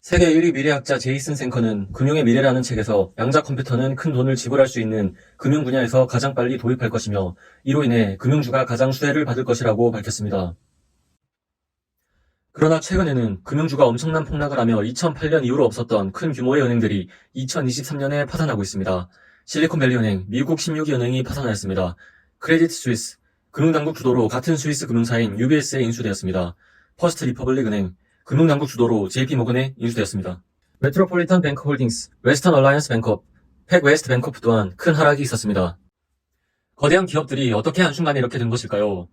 세계 1위 미래학자 제이슨 생커는 금융의 미래라는 책에서 양자 컴퓨터는 큰 돈을 지불할 수 있는 금융 분야에서 가장 빨리 도입할 것이며 이로 인해 금융주가 가장 수혜를 받을 것이라고 밝혔습니다. 그러나 최근에는 금융주가 엄청난 폭락을 하며 2008년 이후로 없었던 큰 규모의 은행들이 2023년에 파산하고 있습니다. 실리콘밸리 은행, 미국 16위 은행이 파산하였습니다. 크레디트 스위스, 금융당국 주도로 같은 스위스 금융사인 UBS에 인수되었습니다. 퍼스트 리퍼블릭 은행, 금융당국 주도로 JP모건에 인수되었습니다. 메트로폴리탄 뱅크 홀딩스, 웨스턴 얼라이언스 뱅크업, 팩 웨스트 뱅크업 또한 큰 하락이 있었습니다. 거대한 기업들이 어떻게 한순간에 이렇게 된 것일까요?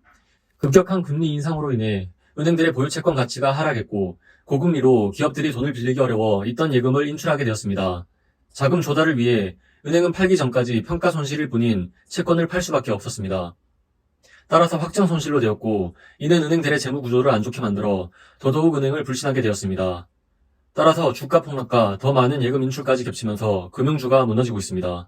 급격한 금리 인상으로 인해 은행들의 보유 채권 가치가 하락했고 고금리로 기업들이 돈을 빌리기 어려워 있던 예금을 인출하게 되었습니다. 자금 조달을 위해 은행은 팔기 전까지 평가 손실일 뿐인 채권을 팔 수밖에 없었습니다. 따라서 확정 손실로 되었고 이는 은행들의 재무 구조를 안 좋게 만들어 더더욱 은행을 불신하게 되었습니다. 따라서 주가 폭락과 더 많은 예금 인출까지 겹치면서 금융주가 무너지고 있습니다.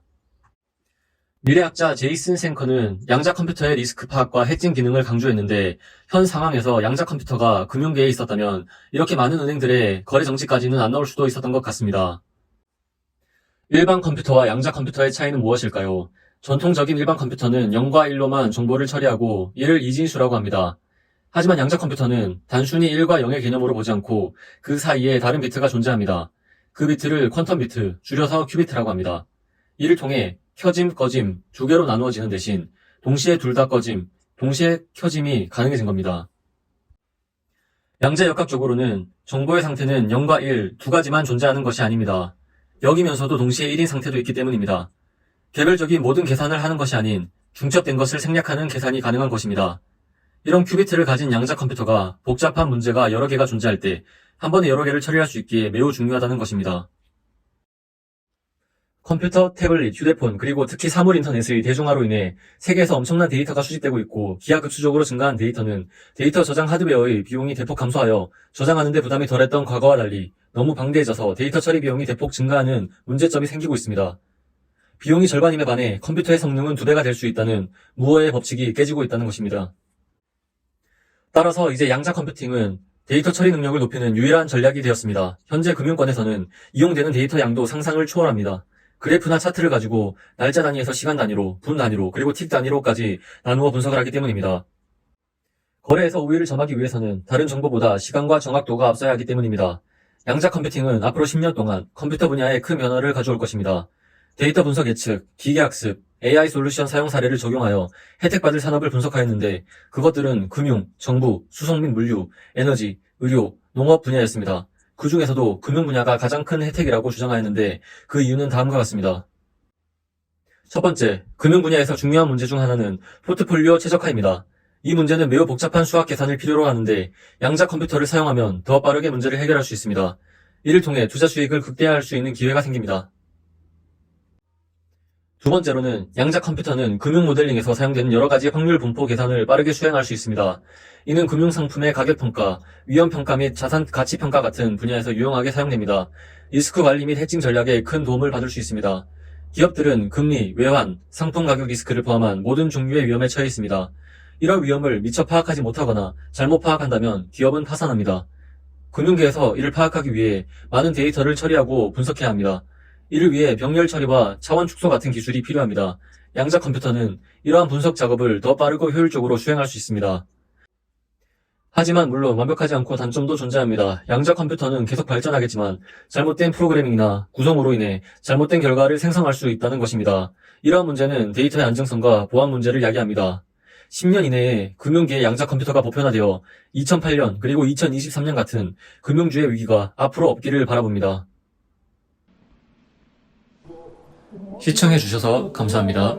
미래학자 제이슨 생커는 양자 컴퓨터의 리스크 파악과 해칭 기능을 강조했는데 현 상황에서 양자 컴퓨터가 금융계에 있었다면 이렇게 많은 은행들의 거래 정지까지는 안 나올 수도 있었던 것 같습니다. 일반 컴퓨터와 양자 컴퓨터의 차이는 무엇일까요? 전통적인 일반 컴퓨터는 0과 1로만 정보를 처리하고 이를 이진수라고 합니다. 하지만 양자 컴퓨터는 단순히 1과 0의 개념으로 보지 않고 그 사이에 다른 비트가 존재합니다. 그 비트를 퀀텀 비트, 줄여서 큐비트라고 합니다. 이를 통해 켜짐, 꺼짐 두 개로 나누어지는 대신 동시에 둘 다 꺼짐, 동시에 켜짐이 가능해진 겁니다. 양자역학적으로는 정보의 상태는 0과 1 두 가지만 존재하는 것이 아닙니다. 0이면서도 동시에 1인 상태도 있기 때문입니다. 개별적인 모든 계산을 하는 것이 아닌 중첩된 것을 생략하는 계산이 가능한 것입니다. 이런 큐비트를 가진 양자 컴퓨터가 복잡한 문제가 여러 개가 존재할 때 한 번에 여러 개를 처리할 수 있기에 매우 중요하다는 것입니다. 컴퓨터, 태블릿, 휴대폰, 그리고 특히 사물 인터넷의 대중화로 인해 세계에서 엄청난 데이터가 수집되고 있고 기하급수적으로 증가한 데이터는 데이터 저장 하드웨어의 비용이 대폭 감소하여 저장하는 데 부담이 덜했던 과거와 달리 너무 방대해져서 데이터 처리 비용이 대폭 증가하는 문제점이 생기고 있습니다. 비용이 절반임에 반해 컴퓨터의 성능은 2배가 될 수 있다는 무어의 법칙이 깨지고 있다는 것입니다. 따라서 이제 양자 컴퓨팅은 데이터 처리 능력을 높이는 유일한 전략이 되었습니다. 현재 금융권에서는 이용되는 데이터 양도 상상을 초월합니다. 그래프나 차트를 가지고 날짜 단위에서 시간 단위로, 분 단위로, 그리고 틱 단위로까지 나누어 분석을 하기 때문입니다. 거래에서 우위를 점하기 위해서는 다른 정보보다 시간과 정확도가 앞서야 하기 때문입니다. 양자 컴퓨팅은 앞으로 10년 동안 컴퓨터 분야에 큰 변화를 가져올 것입니다. 데이터 분석 예측, 기계학습, AI 솔루션 사용 사례를 적용하여 혜택받을 산업을 분석하였는데 그것들은 금융, 정부, 수송 및 물류, 에너지, 의료, 농업 분야였습니다. 그 중에서도 금융 분야가 가장 큰 혜택이라고 주장하였는데 그 이유는 다음과 같습니다. 첫 번째, 금융 분야에서 중요한 문제 중 하나는 포트폴리오 최적화입니다. 이 문제는 매우 복잡한 수학 계산을 필요로 하는데 양자 컴퓨터를 사용하면 더 빠르게 문제를 해결할 수 있습니다. 이를 통해 투자 수익을 극대화할 수 있는 기회가 생깁니다. 두 번째로는 양자 컴퓨터는 금융 모델링에서 사용되는 여러 가지 확률 분포 계산을 빠르게 수행할 수 있습니다. 이는 금융 상품의 가격 평가, 위험 평가 및 자산 가치 평가 같은 분야에서 유용하게 사용됩니다. 리스크 관리 및 해칭 전략에 큰 도움을 받을 수 있습니다. 기업들은 금리, 외환, 상품 가격 리스크를 포함한 모든 종류의 위험에 처해 있습니다. 이런 위험을 미처 파악하지 못하거나 잘못 파악한다면 기업은 파산합니다. 금융계에서 이를 파악하기 위해 많은 데이터를 처리하고 분석해야 합니다. 이를 위해 병렬 처리와 차원 축소 같은 기술이 필요합니다. 양자 컴퓨터는 이러한 분석 작업을 더 빠르고 효율적으로 수행할 수 있습니다. 하지만 물론 완벽하지 않고 단점도 존재합니다. 양자 컴퓨터는 계속 발전하겠지만 잘못된 프로그래밍이나 구성으로 인해 잘못된 결과를 생성할 수 있다는 것입니다. 이러한 문제는 데이터의 안정성과 보안 문제를 야기합니다. 10년 이내에 금융계의 양자 컴퓨터가 보편화되어 2008년 그리고 2023년 같은 금융주의 위기가 앞으로 없기를 바라봅니다. 시청해주셔서 감사합니다.